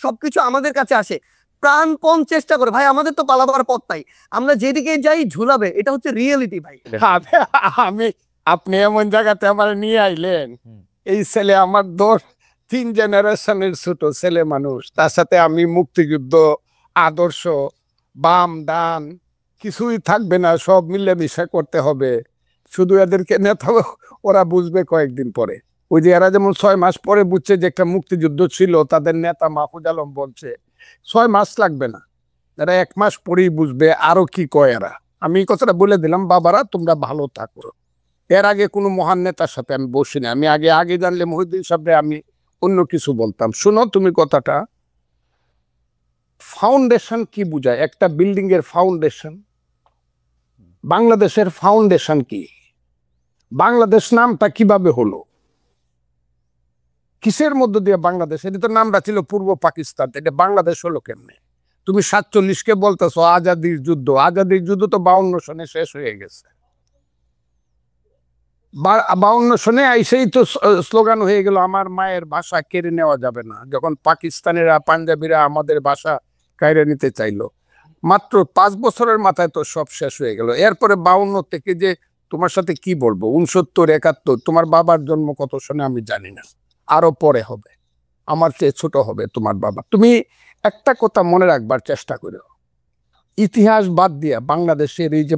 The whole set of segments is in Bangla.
সবকিছু আমাদের কাছে আসে, প্রাণপণ চেষ্টা করে। ভাই আমাদের তো পালাবার পথ নাই, আমরা যেদিকে যাই ঝুলাবে, এটা হচ্ছে রিয়েলিটি ভাই। আমি আপনি এমন জায়গাতে আমার নিয়ে আইলেন, এই ছেলে আমার 3 জেনারেশনের ছোট ছেলে মানুষ, তার সাথে আমি মুক্তিযুদ্ধ আদর্শ বাম ডান কিছুই থাকবে না, সব মিলেমিশে করতে হবে। শুধু এদেরকে নেতা ওরা বুঝবে কয়েকদিন পরে। ওই যে এরা যেমন 6 মাস পরে বুঝছে যে একটা মুক্তিযুদ্ধ ছিল, তাদের নেতা মাহফুজ আলম বলছে 6 মাস লাগবে না, এরা 1 মাস পরেই বুঝবে আরো কি কয় এরা। আমি এই কথাটা বলে দিলাম, বাবারা তোমরা ভালো থাকো। এর আগে কোনো মহান নেতার সাথে আমি বসিনি, আমি আগে জানলে মহিউদ্দিন সাহেবরে আমি অন্য কিছু বলতাম। শোনো তুমি কথাটা, ফাউন্ডেশন কি বুঝায়? একটা বিল্ডিং এর ফাউন্ডেশন, বাংলাদেশের ফাউন্ডেশন কি? বাংলাদেশ নামটা কিভাবে হলো, কিসের মধ্য দিয়ে বাংলাদেশ? এটা তো নামটা ছিল পূর্ব পাকিস্তান, এটা বাংলাদেশ হলো কেমনে? তুমি 47-কে বলতেছো আজাদির যুদ্ধ, আজাদির যুদ্ধ তো 52 সনে শেষ হয়ে গেছে। 52 সনে আইসেই তো স্লোগান হয়ে গেল আমার মায়ের ভাষা কেড়ে নেওয়া যাবে না, যখন পাকিস্তানিরা পাঞ্জাবিরা আমাদের ভাষা কেড়ে নিতে চাইলো। মাত্র 5 বছরের মাথায় তো সব শেষ হয়ে গেল। এরপরে 52 থেকে যে তোমার সাথে কি বলবো, 69, 71, তোমার বাবার জন্ম কত সনে আমি জানি না, আরো পরে হবে, আমার চেয়ে ছোট হবে তোমার বাবা। তুমি একটা কথা মনে রাখবার চেষ্টা করো, ইতিহাস বাদ দিয়া বাংলাদেশের এই যে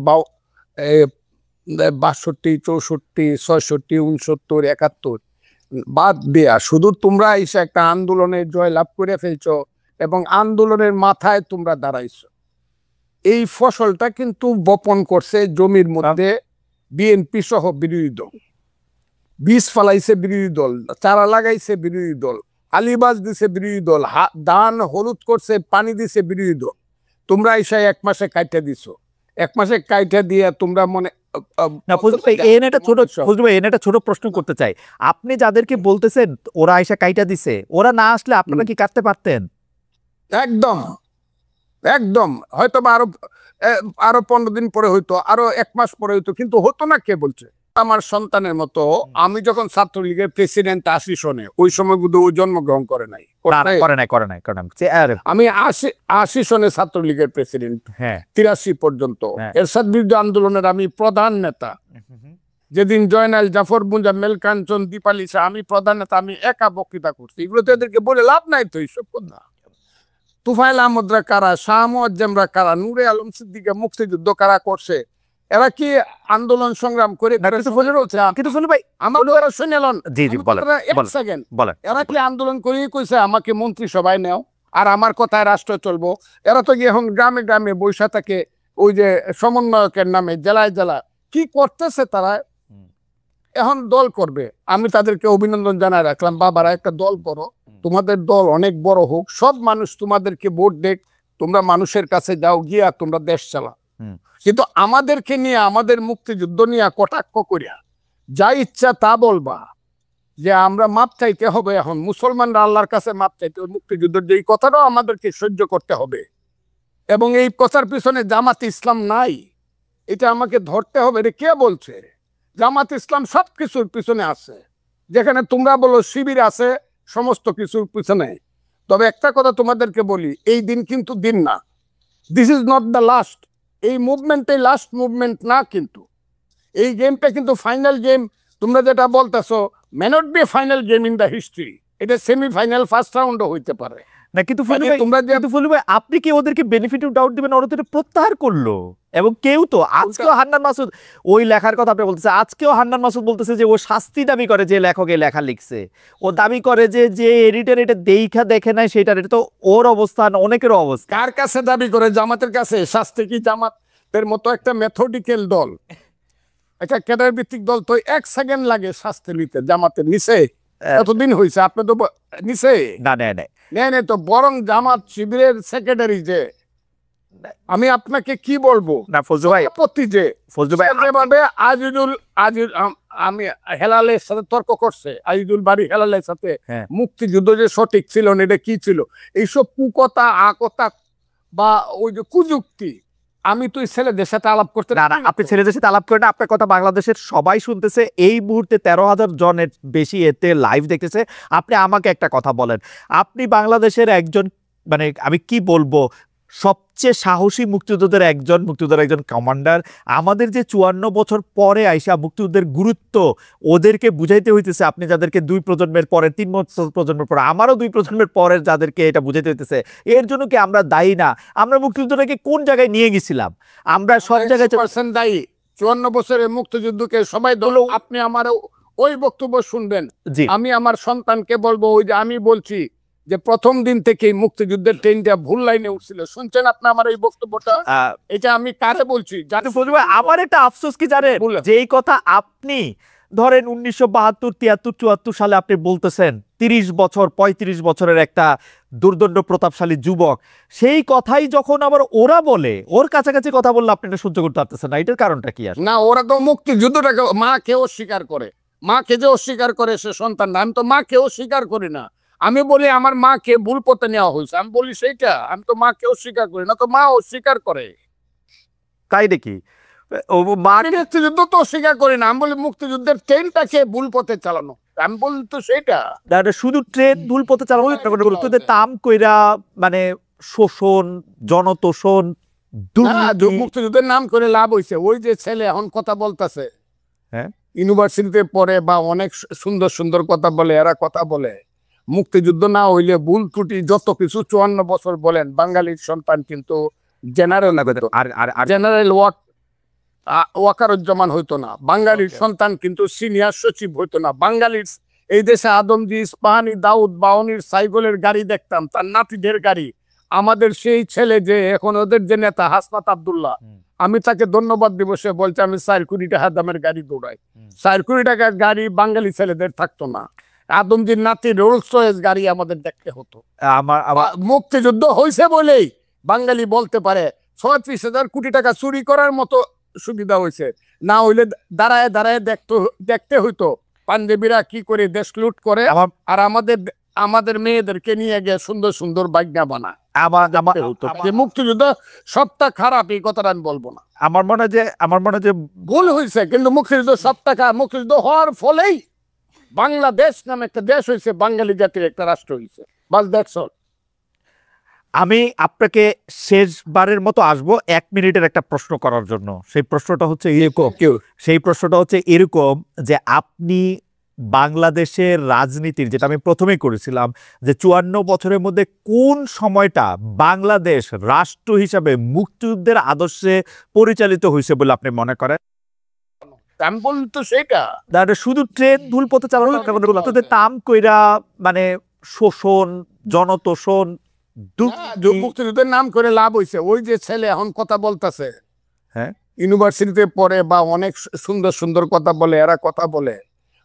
62, 64, 66, 69, 71 বাদ দেয়া শুধু তোমরা এসে একটা আন্দোলনের জয় লাভ করে ফেলছো এবং আন্দোলনের মাথায় তোমরা দাঁড়াইছো। এই ফসলটা কিন্তু বপন করছে জমির মধ্যে বিএনপি সহ বিরোধী দল, বীজ ফালাইছে বিরোধী দল, চারা লাগাইছে বিরোধী দল, আলিবাজ দিছে বিরোধী দল, ধান হলুদ করছে পানি দিছে বিরোধী দল। তোমরা এসে 1 মাসে কাইটা দিছো, 1 মাসে কাইটা দিয়ে তোমরা মনে একটা ছোট প্রশ্ন করতে চাই। আপনি যাদেরকে বলতেছেন ওরা আইসা কাইটা দিছে, ওরা না আসলে আপনারা কি কাটতে পারতেন? একদম একদম, হয়তো আরো 15 দিন পরে হইতো, আরো 1 মাস পরে হইতো, কিন্তু হতো না। কে বলছে? আমার সন্তানের মতো আমি যখন ছাত্রলীগের প্রেসিডেন্ট 80 সনে, ওই সময় বুধ ও জন্মগ্রহণ করে নাই। আমি 80 সনে ছাত্রলীগের প্রেসিডেন্ট, 83 পর্যন্ত এরশাদ বিরুদ্ধে আন্দোলনের আমি প্রধান নেতা। যেদিন জয়নাল, জাফর, মুজাম্মেল, কাঞ্চন, দীপালিসা, আমি প্রধান নেতা, আমি একা বক্তৃতা করছি। এগুলো তো এদেরকে বলে লাভ নাই তো, এইসব কথা। তুফাইল আহমদরা কারা, শাহ মুয়াজ্জেমরা কারা, নূরে আলম সিদ্দিকা মুক্তিযুদ্ধ কারা করছে? এরা কি আন্দোলন সংগ্রাম করে এরা কি আন্দোলন করে কইছে আমাকে মন্ত্রিসভায় নেও আর আমার কথায় রাষ্ট্র চলবো? এরা তো এখন গ্রামে গ্রামে বৈশা থাকে, ওই যে সমন্বয়কের নামে জেলায় জেলা কি করতেছে তারা। এখন দল করবে, আমি তাদেরকে অভিনন্দন জানাই রাখলাম, বাবারা একটা দল করো, তোমাদের দল অনেক বড় হোক, সব মানুষ তোমাদেরকে ভোট দেখ, তোমরা মানুষের কাছে যাও, গিয়া তোমরা দেশ চালা। কিন্তু আমাদেরকে নিয়ে, আমাদের মুক্তিযুদ্ধ নিয়ে কটাক্ষ করিয়া যা ইচ্ছা তা বলবা যে আমরা মাপ চাইতে হবে, এখন মুসলমানরা আল্লাহর কাছে মাপ চাইতে হবে, মুক্তিযুদ্ধের যে কথাটাও আমাদেরকে সহ্য করতে হবে, এবং এই কথার পিছনে জামাত ইসলাম নাই, এটা আমাকে ধরতে হবে। এটা কে বলছে? জামাত ইসলাম সব কিছুর পিছনে আছে, যেখানে তোমরা বলো শিবির আছে সমস্ত কিছুর পিছনে। তবে একটা কথা তোমাদেরকে বলি, এই দিন কিন্তু দিন না, this is not the last. এই মুভমেন্টে লাস্ট মুভমেন্ট না, কিন্তু এই গেমটা কিন্তু ফাইনাল গেম। তোমরা যেটা বলতেছো may not be final game in the history, এটা সেমিফাইনাল, ফার্স্ট রাউন্ডও হইতে পারে না। কিন্তু আপনি কি ওদেরকে বেনিফিট অফ ডাউট দিবেন? ওরা তো প্রত্যাহার করলো, এবং কেউ তো আজকেও হান্নান মাসুদ ওই লেখার কথা আপনি বলতেছে, আজকেও হান্নান মাসুদ বলতেছে যে ও শাস্তি দাবি করে, যে লেখক এই লেখা লিখছে, ও দাবি করে যে এডিটর এটা দেখা দেখে নাই সেটার। এটা তো ওর অবস্থান, অনেকেরও অবস্থা। কার কাছে দাবি করে? জামাতের কাছে। শাস্তি কি জামাতের মতো একটা মেথডিক্যাল দল, একটা ক্যাডার ভিত্তিক দল তো 1 সেকেন্ড লাগে শাস্তি নিতে। জামাতের নিচে এতদিন হয়েছে, আপনি তো নিচে না নেয় নেই তো, বরং জামাত শিবিরের সেক্রেটারি যে, আমি আপনাকে কি বলবো না ফজলু ভাই, আমি হেলালের সাথে তর্ক করছে, আজিজুল বাড়ি হেলালের সাথে মুক্তিযুদ্ধ যে সঠিক ছিল না, এটা কি ছিল, এইসব কুকথা আকথা বা ওই যে কুযুক্তি আমি তুই ছেলেদের সাথে আলাপ করতে না না, আপনি ছেলেদের সাথে আলাপ করেন না, আপনার কথা বাংলাদেশের সবাই শুনতেছে, এই মুহূর্তে 13,000 জনের বেশি এতে লাইভ দেখতেছে। আপনি আমাকে একটা কথা বলেন, আপনি বাংলাদেশের একজন, মানে আমি কি বলবো, সবচেয়ে সাহসী মুক্তিযোদ্ধাদের একজন, মুক্তিযোদ্ধার একজন কমান্ডার। আমাদের যে 54 বছর পরে আইসা মুক্তিযুদ্ধের গুরুত্ব ওদেরকে বুঝাইতে হইতেছে, আপনি যাদেরকে 2 প্রজন্মের পরে, 3 প্রজন্মের পরে, আমারও 2 প্রজন্মের পরের যাদেরকে এটা বুঝাইতে হইতেছে, এর জন্য কি আমরা দায়ী না? আমরা মুক্তিযুদ্ধটাকে কোন জায়গায় নিয়ে গেছিলাম? আমরা সব জায়গায় দায়ী। 54 বছরের মুক্তিযুদ্ধকে সবাই দল, আপনি আমার ওই বক্তব্য শুনবেন। জি, আমি আমার সন্তানকে বলবো, ওই যে আমি বলছি যে প্রথম দিন থেকেই মুক্তিযুদ্ধের ট্রেনটা ভুল লাইনে উঠছিল, শুনছেন আপনি আমার এই বক্তব্যটা? এটা আমি কারে বলছি জানেন? আমার একটা আফসোস কি জানেন, যে এই কথা আপনি ধরেন 1972, 73, 74 সালে আপনি বলতেছেন, 30 বছর 35 বছরের একটা দুর্দণ্ড প্রতাপশালী যুবক, সেই কথাই যখন আবার ওরা বলে, ওর কাছাকাছি কথা বললে আপনি এটা সহ্য করতে পারতেছেন না, এটার কারণটা কি? আর না, ওরা তো মুক্তিযুদ্ধটাকে মাকে অস্বীকার করে, মাকে যে অস্বীকার করে সে সন্তান না। আমি তো মাকে অস্বীকার করি না, আমি বলি আমার মাকে ভুল পথে নেওয়া হয়েছে, আমি বলি সেইটা। আমি তো মাকে অস্বীকার করি না, তো মা অস্বীকার করে, তাই নাকি? মুক্তিযুদ্ধ তো অস্বীকার করি না, আমি বলি মুক্তিযুদ্ধের ট্রেনটাকে ভুল পথে চালানো, আমি বলি তো সেইটা। শুধু ট্রেন ভুল পথে চালানো, তাম কইরা, মানে শোষণ, জনতোষণ, মুক্তিযুদ্ধের নাম করে লাভ হয়েছে। ওই যে ছেলে এখন কথা বলতেছে, হ্যাঁ, ইউনিভার্সিটিতে পড়ে বা অনেক সুন্দর সুন্দর কথা বলে, এরা কথা বলে মুক্তিযুদ্ধ না হইলে ভুল ত্রুটি যত কিছু 54 বছর বলেন, বাঙালির সন্তান কিন্তু জেনারেল জেনারেল ওয়াকারুজ্জামান হইতো না, বাঙালির সন্তান কিন্তু সিনিয়র সচিব হইতো না, বাঙালির এই দেশে আদমজি, ইস্পাহানি, দাউদ, বাউনির সাইকেলের গাড়ি দেখতাম, তার নাতিদের গাড়ি। আমাদের সেই ছেলে যে এখন ওদের যে নেতা হাসনাত আব্দুল্লাহ, আমি তাকে ধন্যবাদ দিব, সে বলছে আমি 4 কোটি টাকা দামের গাড়ি দৌড়াই। 4 কোটি টাকার গাড়ি বাঙালি ছেলেদের থাকতো না, আদমজির নাতি রোলস রয়েস গাড়ি আমাদের দেখতে হতো। মুক্তিযুদ্ধ হয়েছে বলেই বাঙালি বলতে পারে 36,000 কোটি টাকা চুরি করার মতো সুবিধা হয়েছে, না হইলে দাঁড়ায় দাঁড়ায় দেখতে হইতো পাঞ্জাবিরা কি করে দেশ লুট করে, আর আমাদের মেয়েদেরকে নিয়ে গিয়ে সুন্দর সুন্দর বাগনা বানায়। মুক্তিযুদ্ধ সবটা খারাপ এই কথাটা আমি বলবো না, আমার মনে যে ভুল হয়েছে, কিন্তু মুক্তিযুদ্ধ সবটা খারাপ। মুক্তিযুদ্ধ হওয়ার ফলেই বাংলাদেশ নামে একটা দেশ হয়েছে, বাঙালি জাতির একটা রাষ্ট্র হয়েছে, বাস দ্যাটস অল। আমি আপনাকে শেষবারের মতো আসবো 1 মিনিটের একটা প্রশ্ন করার জন্য। সেই প্রশ্নটা হচ্ছে এরকম যে আপনি বাংলাদেশের রাজনীতির, যেটা আমি প্রথমেই করেছিলাম, যে 54 বছরের মধ্যে কোন সময়টা বাংলাদেশ রাষ্ট্র হিসাবে মুক্তিযুদ্ধের আদর্শে পরিচালিত হয়েছে বলে আপনি মনে করেন? আমি বলি তো সেটা, শুধু ট্রেন ভুল পথে চালানো, তাম কইরা, মানে শোষণ, জনতোষণ, মুক্তিযুদ্ধের নাম করে লাভ হয়েছে। ওই যে ছেলে এখন কথা বলতেছে, হ্যাঁ, ইউনিভার্সিটিতে পড়ে বা অনেক সুন্দর সুন্দর কথা বলে, এরা কথা বলে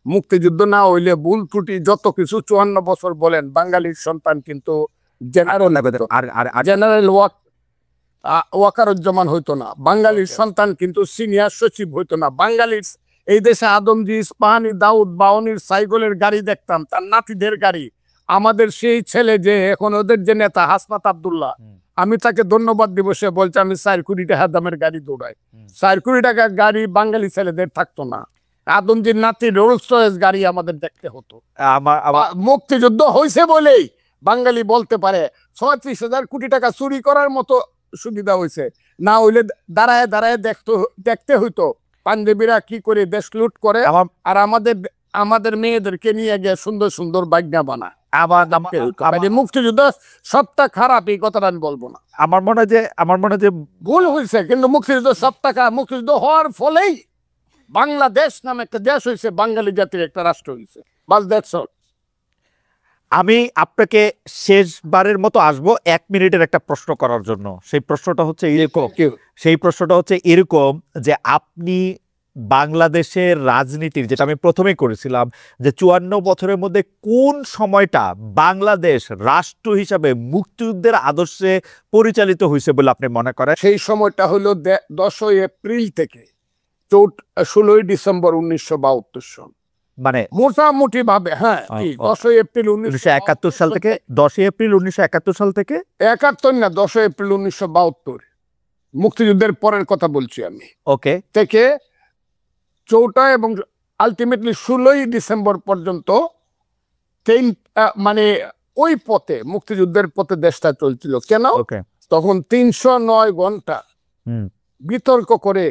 মুক্তিযুদ্ধ না হইলে ভুল ত্রুটি যত কিছু 54 বছর বলেন, বাঙালির সন্তান কিন্তু জেনারেল ওয়াকারুজ্জামান হইতো না, বাঙালির সন্তান কিন্তু সিনিয়র সচিব হইতো না, বাঙালির এই দেশে আদমজি, ইস্পাহানি, দাউদ, বাউনির সাইকেলের গাড়ি দেখতাম, তার নাতিদের গাড়ি। আমাদের সেই ছেলে যে এখন ওদের যে নেতা হাসনাত আব্দুল্লাহ, আমি তাকে ধন্যবাদ দিব, সে বলছে আমি 4 কোটি টাকা দামের গাড়ি দৌড়াই। 4 কোটি টাকার গাড়ি বাঙালি ছেলেদের থাকতো না, আদমজির নাতি রোলস রয়েস গাড়ি আমাদের দেখতে হতো। মুক্তিযুদ্ধ হয়েছে বলেই বাঙালি বলতে পারে 36,000 কোটি টাকা চুরি করার মতো সুবিধা হয়েছে, না হইলে দাঁড়ায় দাঁড়ায় দেখতে হইতো পাঞ্জাবিরা কি করে দেশ লুট করে, আর আমাদের মেয়েদেরকে নিয়ে গিয়ে সুন্দর সুন্দর বাগনা বানায়। মুক্তিযুদ্ধ সবটা খারাপ এই কথাটা আমি বলবো না, আমার মনে যে ভুল হয়েছে, কিন্তু মুক্তিযুদ্ধ সবটা খারাপ। মুক্তিযুদ্ধ হওয়ার ফলেই বাংলাদেশ নামে একটা দেশ হয়েছে, বাঙালি জাতির একটা রাষ্ট্র হয়েছে, বাস দ্যাটস অল। আমি আপনাকে শেষবারের মতো আসবো 1 মিনিটের একটা প্রশ্ন করার জন্য। সেই প্রশ্নটা হচ্ছে এরকম যে আপনি বাংলাদেশের রাজনীতির, যেটা আমি প্রথমেই করেছিলাম, যে 54 বছরের মধ্যে কোন সময়টা বাংলাদেশ রাষ্ট্র হিসাবে মুক্তিযুদ্ধের আদর্শে পরিচালিত হয়েছে বলে আপনি মনে করেন? সেই সময়টা হলো 10ই এপ্রিল থেকে 16ই ডিসেম্বর 1972 সন, মানে মোটামুটি ভাবে, হ্যাঁ 10ই এপ্রিল 1971 সাল থেকে, 10ই এপ্রিল 1971 সাল থেকে 71 না 10ই এপ্রিল 1972। মুক্তিযুদ্ধের পরের কথা বলছি আমি, ওকে, থেকে 4টা এবং আলটিমেটলি 16ই ডিসেম্বর পর্যন্ত মানে ওই পথে, মুক্তিযুদ্ধের পথে দেশটা চলছিল। কেন? ওকে, তখন 309 ঘন্টা হুম, বিতর্ক করে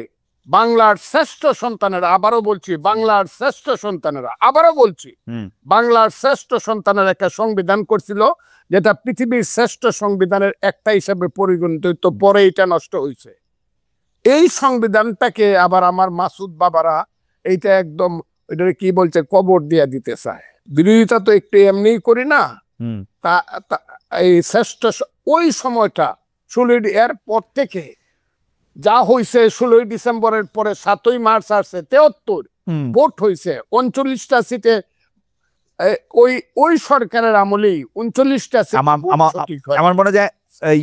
বাংলার শ্রেষ্ঠ সন্তানেরা, আবারও বলছি বাংলার শ্রেষ্ঠ সন্তানেরা, আবারও বলছি হুম, বাংলার শ্রেষ্ঠ সন্তানের একটা সংবিধান করছিল, যেটা পৃথিবীর শ্রেষ্ঠ সংবিধানের একটা হিসাবে পরিগণিত হইতো, পরে এটা নষ্ট হয়েছে। এই সংবিধানটাকে আবার আমার মাসুদ বাবারা এইটা একদম এটা কি বলছে, কবর দিয়া দিতে চায়। বিরোধিতা তো একটু এমনিই করি না। হুম, এই শ্রেষ্ঠ ওই সময়টা 16 এর পর থেকে যা হয়েছে, 16ই ডিসেম্বরের পরে 7ই মার্চ আসছে 73 হুম। ভোট হয়েছে 39টা সিটে। ওই সরকারের আমলেই 39টা সিট আমার মনে যায় এই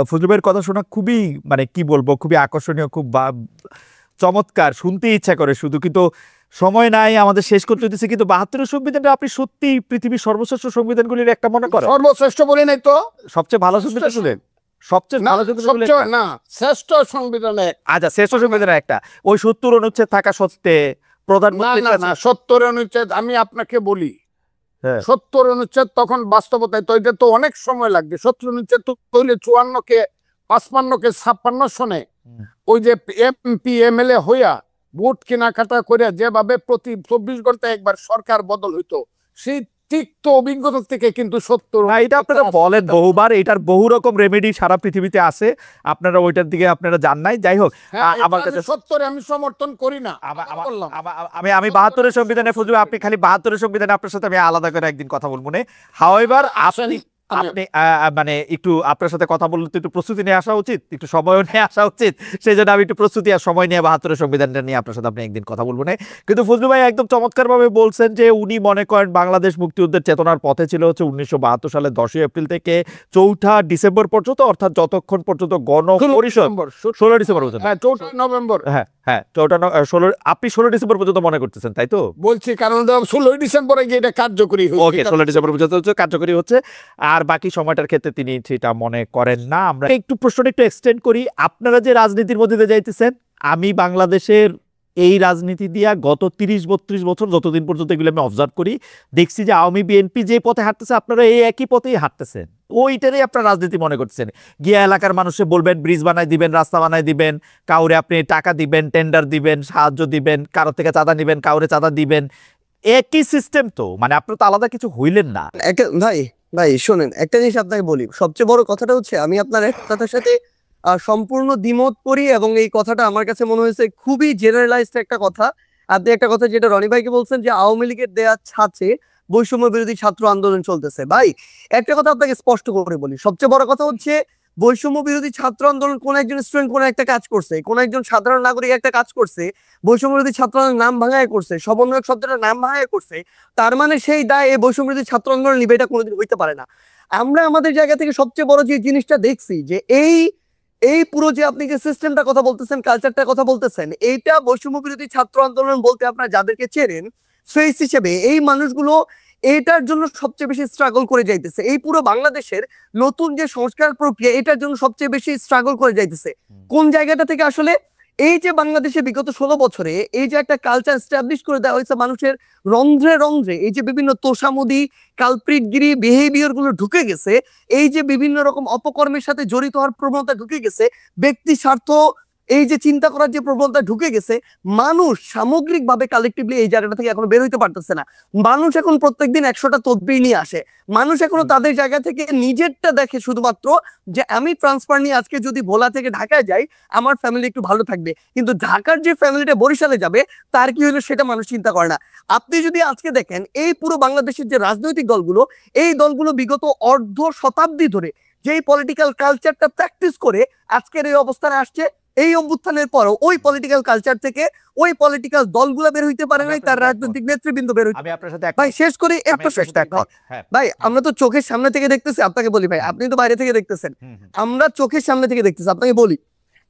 ফজলুবের কথা শোনা খুবই, মানে কি বলবো, খুবই আকর্ষণীয়, খুব চমৎকার, শুনতে ইচ্ছা করে শুধু, কিন্তু সময় নাই আমাদের, শেষ করতে হতেছে। কিন্তু 72 সংবিধানটা আপনি সত্যি পৃথিবীর সর্বশ্রেষ্ঠ সংবিধানগুলির একটা মনে করেন? সর্বশ্রেষ্ঠ বলি নাই তো, সবচেয়ে ভালো সংবিধান শুনেন, সবচেয়ে ভালো সংবিধান না, শ্রেষ্ঠ সংবিধানে। আচ্ছা, শ্রেষ্ঠ সংবিধান একটা, ওই 70 অনুচ্ছেদ থাকা সত্ত্বে প্রধানমন্ত্রী না 70 অনুচ্ছেদ আমি আপনাকে বলি, হ্যাঁ। 70 অনুচ্ছেদ তখন বাস্তবতায় তো এটা তো অনেক সময় লাগবে। 70 অনুচ্ছেদ তো হইলে 54কে 55কে 56 সনে ওই যে এমপি এমএলএ হইয়া ভোট কেনাকাটা করে যেভাবে প্রতি 24 ঘন্টায় একবার সরকার বদল হইতো, সেই তিক্ত অভিজ্ঞতা থেকে কিন্তু 70। না, এটা আপনারা বলেন বহুবার, এটার বহু রকম রেমেডি সারা পৃথিবীতে আছে, আপনারা ওইটার দিকে আপনারা জান নাই। যাই হোক, আমার কাছে 70 আমি সমর্থন করি না। আমি 72-এর সংবিধানে ফজলু, আপনি খালি 72-এর সংবিধানে আপনার সাথে আমি আলাদা করে একদিন কথা বলবো না। হাওয়েভার আপনি মানে একটু আপনার সাথে কথা বলতে একটু প্রস্তুতি নিয়ে আসা উচিত, একটু সময় নিয়ে আসা উচিত, সেই জন্য আমি একটু প্রস্তুতি আর সময় নিয়ে 72-এর সংবিধানটা নিয়ে আপনার সাথে আপনি একদিন কথা বলবো না। কিন্তু ফজলু ভাই একদম চমৎকার ভাবে বলছেন যে উনি মনে করেন বাংলাদেশ মুক্তিযুদ্ধের চেতনার পথে ছিল হচ্ছে 1972 সালের 10ই এপ্রিল থেকে 4ঠা ডিসেম্বর পর্যন্ত, অর্থাৎ যতক্ষণ পর্যন্ত গণপরিষদ 16 ডিসেম্বর পর্যন্ত, হ্যাঁ 4 নভেম্বর, হ্যাঁ হ্যাঁ 16, আপনি 16 ডিসেম্বর পর্যন্ত মনে করতেছেন, তাই তো? বলছি কারণ 16 ডিসেম্বরে গিয়ে এটা কার্যকরী হচ্ছে। ওকে, 16 ডিসেম্বর পর্যন্ত কার্যকরী হচ্ছে, আর বাকি সময়টার ক্ষেত্রে তিনি সেটা মনে করেন না। আমরা একটু প্রশ্নটা একটু এক্সটেন্ড করি, আপনারা যে রাজনীতির মধ্যে দিয়ে যাইতেছেন, আমি বাংলাদেশের এই রাজনীতি দিয়া গত 30-32 বছর যতদিন পর্যন্ত এগুলো আমি অবজার্ভ করি, দেখছি যে আওয়ামী বিএনপি যে পথে হাঁটতেছে, আপনারা এই একই পথেই হাঁটতেছেন, ওইটারই আপনার রাজনীতি মনে করছেন। গিয়া এলাকার মানুষে বলবেন ব্রিজ বানাই দিবেন, রাস্তা বানাই দিবেন, কাউরে আপনি টাকা দিবেন, টেন্ডার দিবেন, সাহায্য দিবেন, কারো থেকে চাঁদা নিবেন, কাউরে চাঁদা দিবেন, একই সিস্টেম তো, মানে আপনার তো আলাদা কিছু হইলেন না। ভাই শোনেন, একটা জিনিস আপনাকে বলি, সবচেয়ে বড় কথাটা হচ্ছে আমি আপনার এক কথার সাথে সম্পূর্ণ দ্বিমত করি, এবং এই কথাটা আমার কাছে মনে হয়েছে খুবই জেনারেলাইজড একটা কথা। আপনি একটা কথা যেটা রনি ভাইকে বলছেন যে আওয়ামী লীগের দেয়া ছাঁচে বৈষম্য বিরোধী ছাত্র আন্দোলন চলতেছে। ভাই একটা কথা আপনাকে স্পষ্ট করে বলি, সবচেয়ে বড় কথা হচ্ছে বৈষম্য বিরোধী ছাত্র আন্দোলন কোন একজন স্টুডেন্ট কোন একটা কাজ করছে, কোন একজন সাধারণ নাগরিক একটা কাজ করছে, বৈষম্য বিরোধী ছাত্র আন্দোলনের নাম ভাঙায় করছে, সমন্বয়ক শব্দটার নাম ভাঙায় করছে, তার মানে সেই দায় এই বৈষম্য বিরোধী ছাত্র আন্দোলন নিবে, এটা কোনোদিন হইতে পারে না। আমরা আমাদের জায়গা থেকে সবচেয়ে বড় যে জিনিসটা দেখছি যে এই পুরো যে আপনি যে সিস্টেমটার কথা বলতেছেন, কালচারটার কথা বলতেছেন, এইটা বৈষম্য বিরোধী ছাত্র আন্দোলন বলতে আপনারা যাদেরকে চেনেন ফেস হিসেবে এই মানুষগুলো এটার জন্য সবচেয়ে বেশি স্ট্রাগল করে যাইতেছে। এই পুরো বাংলাদেশের নতুন যে সংস্কার প্রক্রিয়া, এটার জন্য সবচেয়ে বেশি স্ট্রাগল করে যাইতেছে। কোন জায়গাটা থেকে? আসলে এই যে বাংলাদেশে বিগত 16 বছরে এই যে একটা কালচার এস্টাবলিশ করে দেওয়া হয়েছে, মানুষের রন্ধ্রে রন্ধ্রে এই যে বিভিন্ন তোষামোদি, কালপ্রিটগিরি বিহেভিয়ার গুলো ঢুকে গেছে, এই যে বিভিন্ন রকম অপকর্মের সাথে জড়িত হওয়ার প্রবণতা ঢুকে গেছে, ব্যক্তি স্বার্থ এই যে চিন্তা করার যে প্রবণতা ঢুকে গেছে, মানুষ সামগ্রিকভাবে কালেকটিভলি এই জায়গাটা থেকে এখনো বের হইতে পারতেছে না। মানুষ এখন প্রত্যেকদিন 100টা তদবির নিয়ে আসে, মানুষ এখনো তাদের জায়গা থেকে নিজেরটা দেখে শুধুমাত্র যে আমি ট্রান্সফার নিয়ে আজকে যদি ভোলা থেকে ঢাকায় যাই আমার ফ্যামিলি একটু ভালো থাকবে, কিন্তু ঢাকার যে ফ্যামিলিটা বরিশালে যাবে তার কি হলো সেটা মানুষ চিন্তা করে না। আপনি যদি আজকে দেখেন এই পুরো বাংলাদেশের যে রাজনৈতিক দলগুলো, এই দলগুলো বিগত অর্ধ শতাব্দী ধরে যেই পলিটিক্যাল কালচারটা প্র্যাকটিস করে আজকের এই অবস্থানে আসছে, এই অভ্যুত্থানের পরও ওই পলিটিক্যাল কালচার থেকে ওই পলিটিক্যাল দলগুলো বের হইতে পারে নাই, তার রাজনৈতিক নেতৃবৃন্দ বের হইতে। আমি আপনার সাথে ভাই শেষ করি একটা শেষ ভাই, আমরা তো চোখের সামনে থেকে দেখতেছি, আপনাকে বলি ভাই, আপনি তো বাইরে থেকে দেখতেছেন, আমরা চোখের সামনে থেকে দেখতেছি। আপনাকে বলি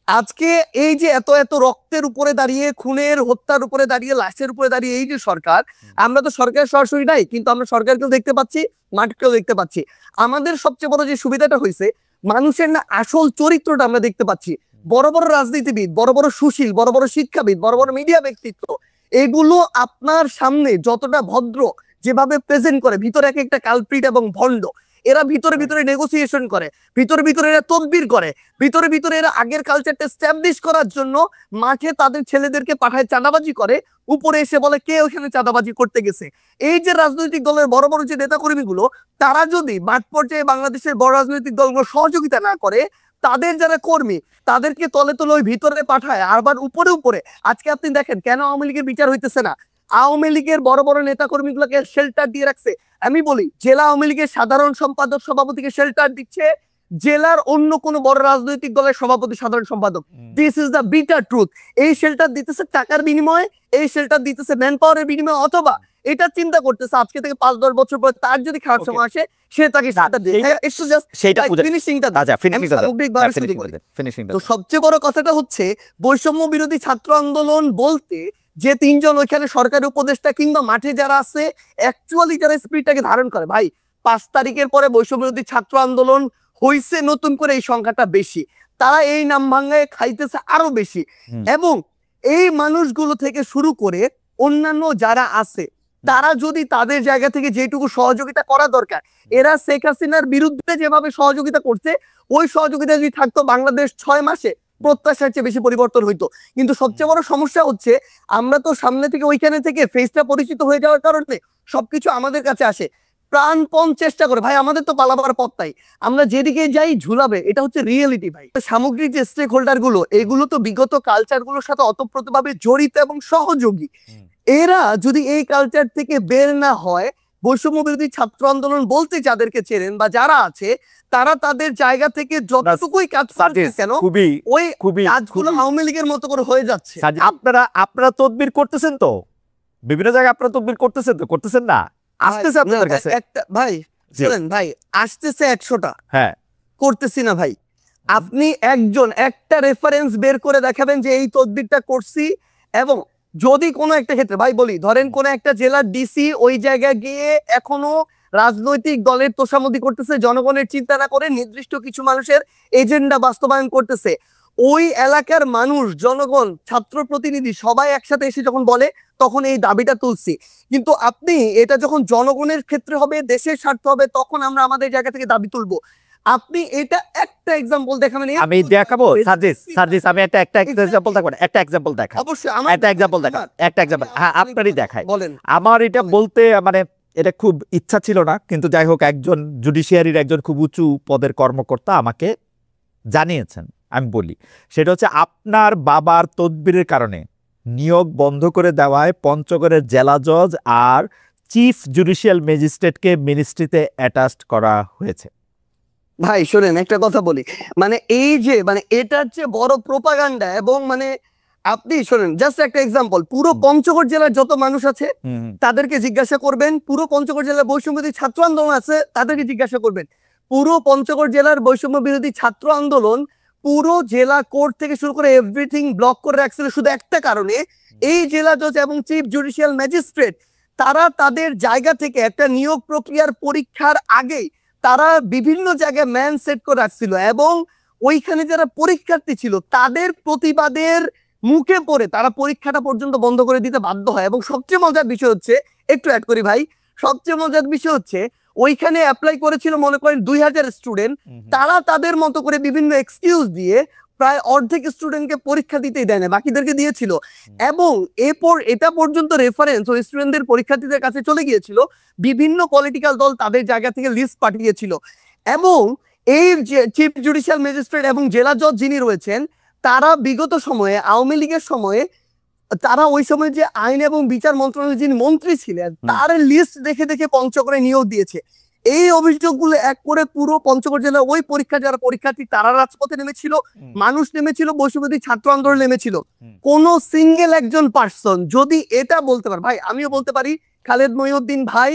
আজকে এই যে এত এত রক্তের উপরে দাঁড়িয়ে, খুনের হত্যার উপরে দাঁড়িয়ে, লাশের উপরে দাঁড়িয়ে এই যে সরকার, আমরা তো সরকারের সরাসরি নাই, কিন্তু আমরা সরকারকেও দেখতে পাচ্ছি, মাঠকেও দেখতে পাচ্ছি। আমাদের সবচেয়ে বড় যে সুবিধাটা হয়েছে, মানুষের না আসল চরিত্রটা আমরা দেখতে পাচ্ছি। বড় বড় রাজনীতিবিদ, বড় বড় সুশীল, বড় বড় শিক্ষাবিদ, বড় বড় মিডিয়া ব্যক্তিত্ব, এগুলো আপনার সামনে যতটা ভদ্র যেভাবে প্রেজেন্ট করে, ভিতরে এক একটা কালপ্রিট এবং ভণ্ড। এরা ভিতরে ভিতরে নেগোসিয়েশন করে, ভিতরে ভিতরে এরা তদবির করে, ভিতরে ভিতরে এরা আগের কালচারটা এস্টাবলিশ করার জন্য মাঠে তাদের ছেলেদেরকে পাঠায় চাঁদাবাজি করে, উপরে এসে বলে কে ওখানে চাঁদাবাজি করতে গেছে। এই যে রাজনৈতিক দলের বড় বড় যে নেতাকর্মীগুলো, তারা যদি মাঠ পর্যায়ে বাংলাদেশের বড় রাজনৈতিক দলগুলো সহযোগিতা না করে, তাদের যারা কর্মী তাদেরকে তলে তলে ওই ভিতরে পাঠায়, আবার উপরে উপরে। আজকে আপনি দেখেন কেন আওয়ামী লীগের বিচার হইতেছে না। আওয়ামী লীগের বড় বড় নেতা কর্মীগুলোকে শেল্টার দিয়ে রাখছে। আমি বলি, জেলা আওয়ামী লীগের সাধারণ সম্পাদক সভাপতিকে শেল্টার দিচ্ছে জেলার অন্য কোন বড় রাজনৈতিক দলের সভাপতি সাধারণ সম্পাদক। This is the bitter truth. এই শেল্টার দিতেছে টাকার বিনিময়ে, এই শেল্টার দিতেছে ম্যান পাওয়ারের বিনিময়ে, অথবা এটা চিন্তা করতেছে আজকে থেকে 5-10 বছর পরে তার যদি খারাপ সময় আসে সে তাকে শেল্টার দেয়। তো সবচেয়ে বড় কথাটা হচ্ছে বৈষম্য বিরোধী ছাত্র আন্দোলন বলতে যে 3 জন ওইখানে সরকারি উপদেষ্টা কিংবা মাঠে যারা আছে, অ্যাকচুয়ালি যারা স্পিরিটটাকে ধারণ করে, ভাই 5 তারিখের পরে বৈষম্য বিরোধী ছাত্র আন্দোলন হইছে নতুন করে, এই সংখ্যাটা বেশি, তারা এই নাম ভাঙ্গায় খাইতেছে আরো বেশি। এবং এই মানুষগুলো থেকে শুরু করে অন্যান্য যারা আছে, তারা যদি তাদের জায়গা থেকে যেটুকু সহযোগিতা করা দরকার, এরা শেখ হাসিনার বিরুদ্ধে যেভাবে সহযোগিতা করছে, ওই সহযোগিতা যদি থাকতো বাংলাদেশ 6 মাসে প্রত্যাশার চেয়ে বেশি পরিবর্তন হইতো। কিন্তু সবচেয়ে বড় সমস্যা হচ্ছে আমরা তো সামনে থেকে ওইখানে থেকে ফেসটা পরিচিত হয়ে যাওয়ার কারণে সবকিছু আমাদের কাছে আসে, প্রাণপণ চেষ্টা করে। ভাই আমাদের তো পালাবার পথ নাই, আমরা যেদিকে যাই ঝুলাবে, এটা হচ্ছে রিয়েলিটি। ভাই সামগ্রিক যে স্টেক হোল্ডার গুলো, এগুলো তো বিগত কালচার গুলোর সাথে অতপ্রতভাবে জড়িত এবং সহযোগী। এরা যদি এই কালচার থেকে বের না হয়, বৈষম্য বিরোধী ছাত্র আন্দোলন বলতে যাদেরকে চেনেন বা যারা আছে, তারা তাদের জায়গা থেকে যতটুকুই কাজ করছে কেন, ওই কাজগুলো আওয়ামী লীগের মতো করে হয়ে যাচ্ছে। আপনারা তদবির করতেছেন তো, বিভিন্ন জায়গায় আপনারা তদবির করতেছেন তো, করতেছেন না? আসতেছে আপনাদের কাছে একটা ভাই, শুনেন ভাই, আসতেছে 100টা, হ্যাঁ করতেছি না ভাই। আপনি একটা রেফারেন্স বের করে দেখাবেন যে এই তদবিরটা করছি। এবং যদি কোনো একটা ক্ষেত্রে ভাই বলি, ধরেন কোন একটা জেলার ডিসি ওই জায়গায় গিয়ে এখনো রাজনৈতিক দলের তোষামোদি করতেছে, জনগণের চিন্তা না করে নির্দিষ্ট কিছু মানুষের এজেন্ডা বাস্তবায়ন করতেছে, ওই এলাকার মানুষ, জনগণ, ছাত্র প্রতিনিধি সবাই একসাথে এসে যখন বলে, তখন এই দাবিটা তুলছি। কিন্তু আপনি এটা যখন জনগণের ক্ষেত্রে হবে, দেশের স্বার্থ হবে, তখন আমরা আমাদের জায়গা থেকে দাবি তুলবো। আপনি এটা একটা এক্সাম্পল দেখাবেন। আমি দেখাবো সার্জিস, আমি একটা এক্সাম্পল দেখাবো, একটা এক্সাম্পল দেখা, অবশ্যই একটা এক্সাম্পল দেখা, একটা এক্সাম্পল। হ্যাঁ, আপনারই দেখাই। বলেন। আমার এটা বলতে মানে এটা খুব ইচ্ছা ছিল না, কিন্তু যাই হোক, একজন জুডিশিয়ারির একজন খুব উঁচু পদের কর্মকর্তা আমাকে জানিয়েছেন, আমি বলি। সেটা হচ্ছে আপনার বাবার তদবিরের কারণে নিয়োগ বন্ধ করে দেওয়ায় পঞ্চগড়ের জেলা জজ আর চিফ জুডিশিয়াল ম্যাজিস্ট্রেটকে মিনিস্ট্রিতে অ্যাটাচড করা হয়েছে। ভাই শোনেন, একটা কথা বলি, মানে এই যে এটার চেয়ে বড় প্রোপাগান্ডা। এবং আপনি শোনেন, জাস্ট একটা এক্সাম্পল, পুরো পঞ্চগড় জেলার যত মানুষ আছে তাদেরকে জিজ্ঞাসা করবেন, পুরো পঞ্চগড় জেলার বৈষম্য বিরোধী ছাত্র আন্দোলন আছে তাদেরকে জিজ্ঞাসা করবেন, পুরো পঞ্চগড় জেলার বৈষম্য বিরোধী ছাত্র আন্দোলন পুরো জেলা কোর্ট থেকে শুরু করে এভরিথিং ব্লক করে রাখছিল শুধু একটা কারণে, এই জেলা জজ এবং চিফ জুডিশিয়াল ম্যাজিস্ট্রেট তারা তাদের জায়গা থেকে একটা নিয়োগ প্রক্রিয়ার পরীক্ষার আগেই তারা বিভিন্ন জায়গায় ম্যান সেট করে রাখছিল। এবং ওইখানে যারা পরীক্ষার্থী ছিল তাদের প্রতিবাদের মুখে পড়ে তারা পরীক্ষাটা পর্যন্ত বন্ধ করে দিতে বাধ্য হয়। এবং সবচেয়ে মজার বিষয় হচ্ছে, একটু অ্যাড করি ভাই, সবচেয়ে মজার বিষয় হচ্ছে ওইখানে অ্যাপ্লাই করেছিল মনে করেন 2000 স্টুডেন্ট, তারা তাদের মতো করে বিভিন্ন এক্সকিউজ দিয়ে প্রায় অর্ধেক স্টুডেন্টকে পরীক্ষা দিতেই দেয় না, বাকিদেরকে দিয়েছিল। এবং এরপর এটা পর্যন্ত রেফারেন্স ওই স্টুডেন্টদের পরীক্ষার্থীদের কাছে চলে গিয়েছিল, বিভিন্ন পলিটিক্যাল দল তাদের জায়গা থেকে লিস্ট পাঠিয়েছিল। এবং এই চিফ জুডিশিয়াল ম্যাজিস্ট্রেট এবং জেলা জজ যিনি রয়েছেন, তারা বিগত সময়ে আওয়ামী লীগের সময়ে তারা ওই সময় যে আইন এবং বিচার মন্ত্রণালয়ের যিনি মন্ত্রী ছিলেন তার লিস্ট দেখে দেখে পঞ্চগড়ে নিয়োগ দিয়েছে। এই অভিযোগগুলো এক করে পুরো পঞ্চগড় জেলার ওই পরীক্ষা যারা পরীক্ষার্থী তারা রাজপথে নেমেছিল, মানুষ নেমেছিল, বৈষম্যবিরোধী ছাত্র আন্দোলন নেমেছিল। কোন সিঙ্গেল একজন পার্সন যদি এটা বলতে পারে, ভাই আমিও বলতে পারি খালেদ মহিউদ্দিন ভাই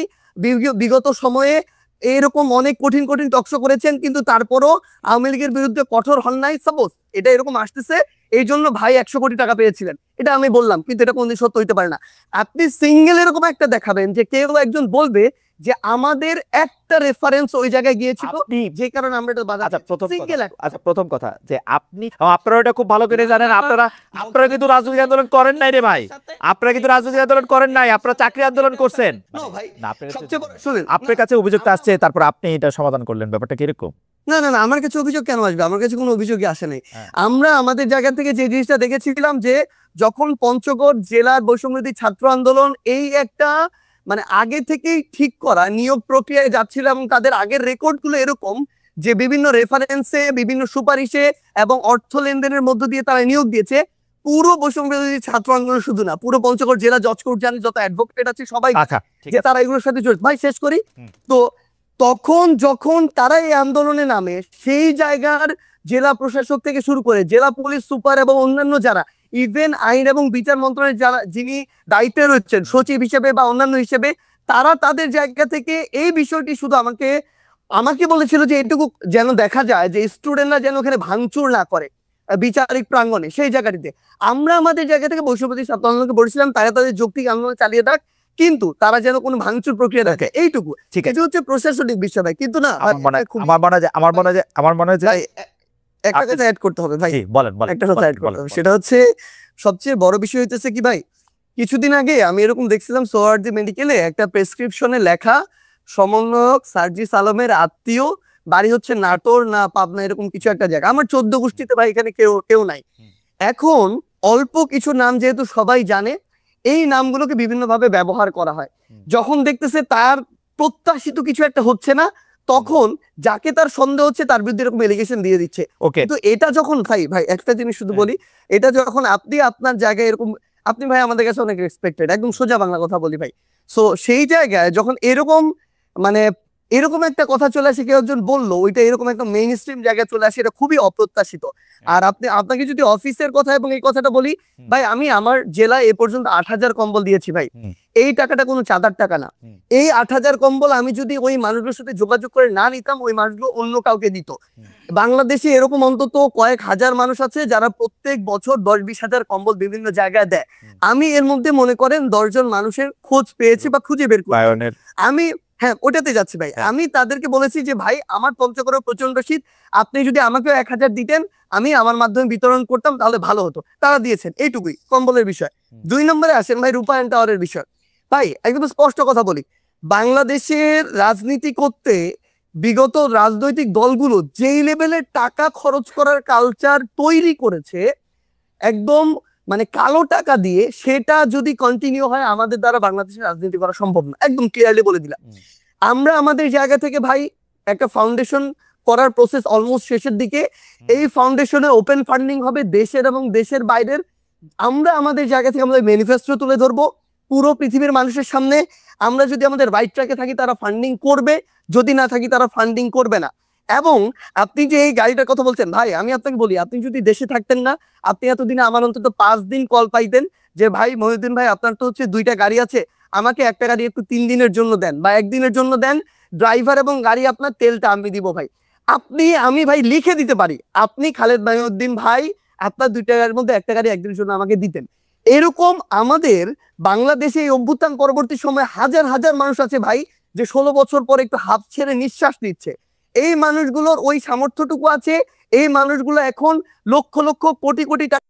বিগত সময়ে এরকম অনেক কঠিন কঠিন টকশো করেছেন, কিন্তু তারপরও আওয়ামী লীগের বিরুদ্ধে কঠোর হন নাই। সাপোজ এটা এরকম আসতেছে, এই জন্য ভাই 100 কোটি টাকা পেয়েছিলেন, এটা আমি বললাম, কিন্তু এটা কোনদিন সত্য হইতে পারে না। আপনি সিঙ্গেল এরকম একটা দেখাবেন যে কেউ একজন বলবে যে আমাদের একটা রেফারেন্স ওই জায়গায় গিয়েছিল, আপনি- যে কারণে আমরা এটা বাধা আচ্ছা প্রথম Single কথা, আচ্ছা প্রথম কথা যে আপনারা এটা খুব ভালো করে জানেন, আপনারা কিন্তু রাজনৈতিক আন্দোলন করেন নাই রে ভাই, আপনারা কিন্তু রাজনৈতিক আন্দোলন করেন নাই, আপনারা চাকরি আন্দোলন করছেন। No, ভাই, না, আপনার সবচেয়ে বড় শুনেন, আপনার কাছে অভিযোগটা আসছে, তারপর আপনি এটা সমাধান করলেন, ব্যাপারটা কিরকম? না না না, আমার কাছে অভিযোগ কেন আসবে? আমার কাছে কোনো অভিযোগই আসে নাই। হ্যাঁ। আমরা আমাদের জায়গা থেকে যে জিনিসটা দেখেছিলাম যে যখন পঞ্চগড় জেলার বৈষম্যবিরোধী ছাত্র আন্দোলন এই একটা মানে আগে থেকেই ঠিক করা নিয়োগ প্রক্রিয়ায় যাচ্ছিল, এবং তাদের আগের রেকর্ড গুলো এরকম যে বিভিন্ন রেফারেন্সে, বিভিন্ন সুপারিশে এবং অর্থ লেনদেনের মধ্য দিয়ে তারা নিয়োগ দিয়েছে। পুরো বৈষম্যবিরোধী ছাত্র আন্দোলন শুধু না, পুরো পঞ্চগড় জেলা জজ কোর্ট জানে, যত অ্যাডভোকেট আছে সবাই আচ্ছা ঠিক যে আছে। তারা এগুলোর সাথে জড়িত। ভাই শেষ করি। হুম। তো তখন যখন তারা এই আন্দোলনে নামে, সেই জায়গার জেলা প্রশাসক থেকে শুরু করে জেলা পুলিশ সুপার এবং অন্যান্য যারা, ইভেন আইন এবং বিচার মন্ত্রণালয়ের যারা যিনি দায়িত্বে রয়েছেন সচিব হিসেবে বা অন্যান্য হিসেবে, তারা তাদের জায়গা থেকে এই বিষয়টি শুধু আমাকে বলেছিল যে এটুকু যেন দেখা যায় যে স্টুডেন্টরা যেন ওখানে ভাঙচুর না করে বিচারিক প্রাঙ্গণে। সেই জায়গাটিতে আমরা আমাদের জায়গা থেকে বৈষম্যবিরোধী ছাত্র আন্দোলনকে বলেছিলাম তারা তাদের যৌক্তিক আন্দোলন চালিয়ে থাক, কিন্তু তারা যেন কোনো ভাঙচুর প্রক্রিয়া দেখে, এইটুকু। ঠিক আছে। এটা হচ্ছে প্রশাসনিক বিষয় ভাই, কিন্তু না আমার মনে হয় যে ভাই, একটা কথা অ্যাড করতে হবে ভাই, জি, বলেন বলেন একটা কথা অ্যাড করতে হবে, সেটা হচ্ছে সবচেয়ে বড় বিষয় হইতেছে কি ভাই, কিছুদিন আগে আমি এরকম দেখছিলাম সোহরাওয়ার্দী মেডিকেলে একটা প্রেসক্রিপশনে লেখা সমন্বয়ক সার্জিস আলমের আত্মীয়, বাড়ি হচ্ছে নাটোর না পাবনা, এরকম কিছু একটা জায়গা। আমার 14 গোষ্ঠীতে ভাই এখানে কেউ নাই। এখন অল্প কিছু নাম যেহেতু সবাই জানে, এই নামগুলোকে বিভিন্নভাবে ব্যবহার করা হয়। যখন দেখতেছে তার প্রত্যাশিত কিছু একটা হচ্ছে না, তখন যাকে তার সন্দেহ হচ্ছে তার বিরুদ্ধে এরকম এলিগেশন দিয়ে দিচ্ছে। ওকে কিন্তু এটা যখন ভাই একটা জিনিস শুধু বলি, এটা যখন আপনি আপনার জায়গায় এরকম, আপনি ভাই আমাদের কাছে অনেক রেসপেক্টেড, একদম সোজা বাংলা কথা বলি ভাই। সো সেই জায়গায় যখন এরকম মানে এরকম একটা কথা চলে আসে, কেউ একজন বললো ওইটা এরকম একটা মেইন স্ট্রিম জায়গায় চলে আসে, এটা খুবই অপ্রত্যাশিত। আর আপনাকে যদি অফিসের কথা এবং এই কথাটা বলি ভাই, আমি আমার জেলায় এ পর্যন্ত 8,000 কম্বল দিয়েছি ভাই। এই টাকাটা কোনো চাঁদার টাকা না। এই 8,000 কম্বল আমি যদি ওই মানুষগুলোর সাথে যোগাযোগ করে না নিতাম, ওই মানুষগুলো অন্য কাউকে দিত। বাংলাদেশে এরকম অন্তত কয়েক হাজার মানুষ আছে যারা প্রত্যেক বছর 10-20 হাজার কম্বল বিভিন্ন জায়গায় দেয়। আমি এর মধ্যে মনে করেন 10 জন মানুষের খোঁজ পেয়েছি বা খুঁজে বের করেছি। আমি হ্যাঁ ওটাতে যাচ্ছি ভাই। আমি তাদেরকে বলেছি যে ভাই আমার পঞ্চগড়ে প্রচন্ড শীত, আপনি যদি আমাকেও 1,000 দিতেন, আমি আমার মাধ্যমে বিতরণ করতাম, তাহলে ভালো হতো। তারা দিয়েছেন, এইটুকুই কম্বলের বিষয়। 2 নম্বরে আসেন ভাই রূপায়ণ টাওয়ারের বিষয়। ভাই একদম স্পষ্ট কথা বলি, বাংলাদেশের রাজনীতি করতে বিগত রাজনৈতিক দলগুলো যেই লেভেলের টাকা খরচ করার কালচার তৈরি করেছে, একদম মানে কালো টাকা দিয়ে, সেটা যদি কন্টিনিউ হয় আমাদের দ্বারা বাংলাদেশের রাজনীতি করা সম্ভব না, একদম ক্লিয়ারলি বলে দিলাম। আমরা আমাদের জায়গা থেকে ভাই একটা ফাউন্ডেশন করার প্রসেস অলমোস্ট শেষের দিকে। এই ফাউন্ডেশনে ওপেন ফান্ডিং হবে দেশের এবং দেশের বাইরের। আমরা আমাদের জায়গা থেকে আমাদের ম্যানিফেস্টো তুলে ধরবো পুরো পৃথিবীর মানুষের সামনে। আমরা যদি আমাদের রাইট ট্র্যাকে থাকি তারা ফান্ডিং করবে, যদি না থাকি তারা ফান্ডিং করবে না। এবং আপনি যে এই গাড়িটার কথা বলছেন ভাই, আমি আপনাকে বলি, আপনি যদি দেশে থাকতেন না, আপনি এতদিনে আমার অন্তত 5 দিন কল পাইতেন যে ভাই মহিউদ্দিন ভাই আপনার তো হচ্ছে 2টা গাড়ি আছে, আমাকে একটা গাড়ি একটু 3 দিনের জন্য দেন বা 1 দিনের জন্য দেন, ড্রাইভার এবং গাড়ি আপনার, তেলটা আমি দিব ভাই। আমি ভাই লিখে দিতে পারি, আপনি খালেদ মহিউদ্দিন ভাই আপনার 2টা গাড়ির মধ্যে একটা গাড়ি একদিনের জন্য আমাকে দিতেন। এরকম আমাদের বাংলাদেশে এই অভ্যুত্থান পরবর্তী সময়ে হাজার হাজার মানুষ আছে ভাই, যে 16 বছর পরে একটু হাফ ছেড়ে নিঃশ্বাস নিচ্ছে। এই মানুষগুলোর ওই সামর্থ্যটুকু আছে। এই মানুষগুলো এখন লক্ষ লক্ষ কোটি কোটি টাকা